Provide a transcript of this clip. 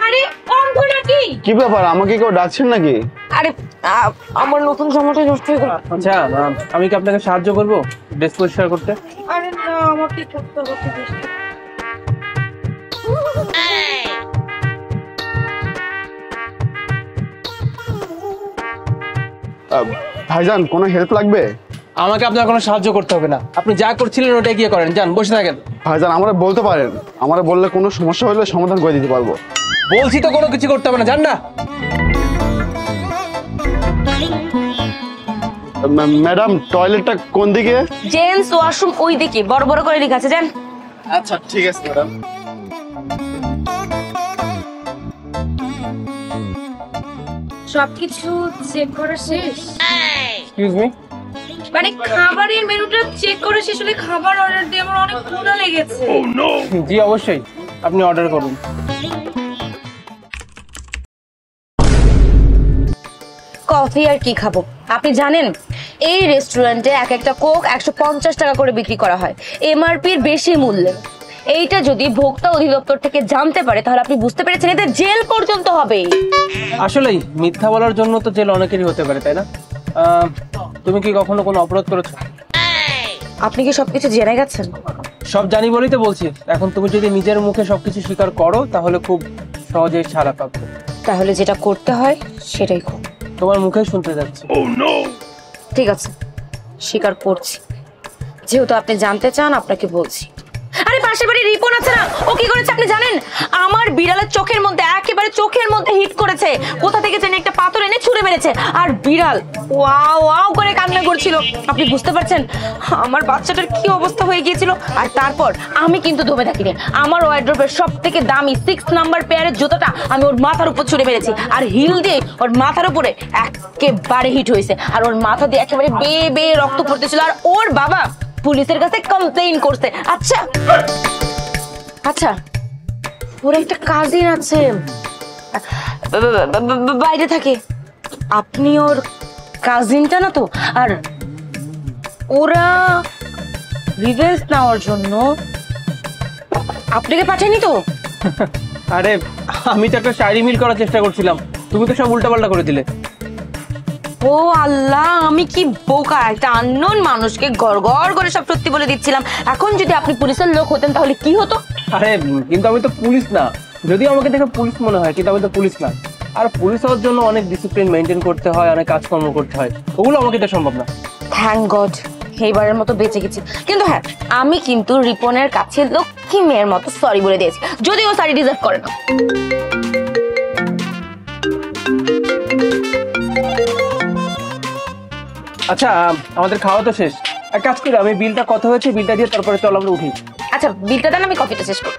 আরে অন্ধ নাকি? কি ব্যাপার, আমাকে কেউ ডাকছেন নাকি? আরে আমার নতুন জামাটা নষ্ট হয়ে গেল। আচ্ছা, আমি কি আপনাকে সাহায্য করবো ড্রেস পরিষ্কার করতে? আরে না, আমাকে করতে হবে। ভাইজান, কোনো হেল্প লাগবে? আমাকে আপনার কোনো সাহায্য করতে হবে না, আপনি যা করছিলেন ওটাই গিয়ে করেন, যান বসে থাকেন। ভাইজান, আমরা বলতে পারেন, আমরা বললে কোনো সমস্যা হলে সমাধান করে দিতে পারবো। বলছি তো কোনো কিছু করতে হবে না, যান না। ম্যাডাম, টয়লেটটা কোন দিকে? জেন্টস ওয়াশরুম ওই দিকে, বড় বড় করে লেখা আছে, যান। আচ্ছা ঠিক আছে ম্যাডাম। সবকিছু চেক করা শেষ? এক্সকিউজ মি, মানে খাবারের মেনুটা চেক করে শেষ হলে খাবার অর্ডার দিয়ে আমার অনেক ক্ষুধা লেগেছে। জি অবশ্যই, আপনি অর্ডার করুন। কফি আর কি খাবো? আপনি জানেন এই রেস্টুরেন্টে এক একটা কোক 150 টাকা করে বিক্রি করা হয়, এমআরপির বেশি মূল্যে। এইটা যদি ভোক্তা অধিদপ্তর থেকে জানতে পারে তাহলে আপনি বুঝতে পেরেছেন এতে জেল পর্যন্ত হবে। আসলেই মিথ্যা বলার জন্য তো জেল অনেকেরই হতে পারে, তাই না? তুমি কি কখনো কোনো অপরাধ করেছো? আপনি কি সবকিছু জেনে গেছেন? সব জানি বলেই তো বলছি। এখন তুমি যদি নিজের মুখে সবকিছু স্বীকার করো তাহলে খুব সহজেই ছাড়া পাবে। তাহলে যেটা করতে হয় সেটাই করুন। তোমার মুখেই শুনতে যাচ্ছি। ঠিক আছে, স্বীকার করছি। যেহেতু আপনি জানতে চান আপনাকে বলছি। আরে পাশের বাড়ির রিপন আছে না, ও কি করেছে আপনি জানেন? আমার বিড়ালের চোখের মধ্যে, একেবারে চোখের মধ্যে হিট করেছে। কোথা থেকে যেন একটা পাথর এনে ছুঁড়ে মেরেছে, আর বিড়াল ওয়াও ওয়াও করে কান্না করছিল। আপনি বুঝতে পারছেন আমার বাচ্চাটার কি অবস্থা হয়ে গিয়েছিল? আর তারপর আমি কিন্তু দমে থাকিনি, আমার ওয়ার্ড্রোবের সব থেকে দামি 6 নাম্বার পেয়ারের জুতোটা আমি ওর মাথার উপর ছুঁড়ে মেরেছি, আর হিল দিয়ে ওর মাথার উপরে একেবারে হিট হয়েছে, আর ওর মাথা দিয়ে একেবারে বেয়ে বেয়ে রক্ত পড়তেছিল। আর ওর বাবা পুলিশের কাছে কমপ্লেইন করছে। আচ্ছা আচ্ছা, ওর একটা কাজিন আছে বাইরে থাকে, আপনি ওর কাজিনটা না তো? আর ওরা রিভেঞ্জ নেওয়ার জন্য আপনাকে পাঠায়নি তো? আরে আমি তো একটা শায়রি মিল করার চেষ্টা করছিলাম, তুমি তো সব উল্টাপাল্টা করে দিলে। ও আল্লাহ, আমি কি বোকা! একটা আননোন মানুষকে গড়গড় করে সব সত্যি বলে দিচ্ছিলাম। এখন যদি আপনি পুলিশের লোক হতেন তাহলে কি হতো? আরে কিন্তু আমি তো পুলিশ না, যদিও আমাকে দেখে পুলিশ মনে হয়, কিন্তু আমি তো পুলিশ না। আর পুলিশ হওয়ার জন্য অনেক ডিসিপ্লিন মেনটেন করতে হয়, অনেক কাজকর্ম করতে হয়, ওগুলো আমাকে এটা সম্ভব না। থ্যাংক গড, এইবারের মতো বেঁচে গেছি। কিন্তু হ্যাঁ, আমি কিন্তু রিপনের কাছে লক্ষ্মী মেয়ের মতো সরি বলে দিয়েছি, যদিও সরি ডিজার্ভ করে না। আচ্ছা, আমাদের খাওয়া তো শেষ, এক কাজ করি, আমি বিলটা কত হয়েছে বিলটা দিয়ে তারপরে চল আমরা উঠি। আচ্ছা, বিলটা দেন, আমি কফিটা শেষ করি।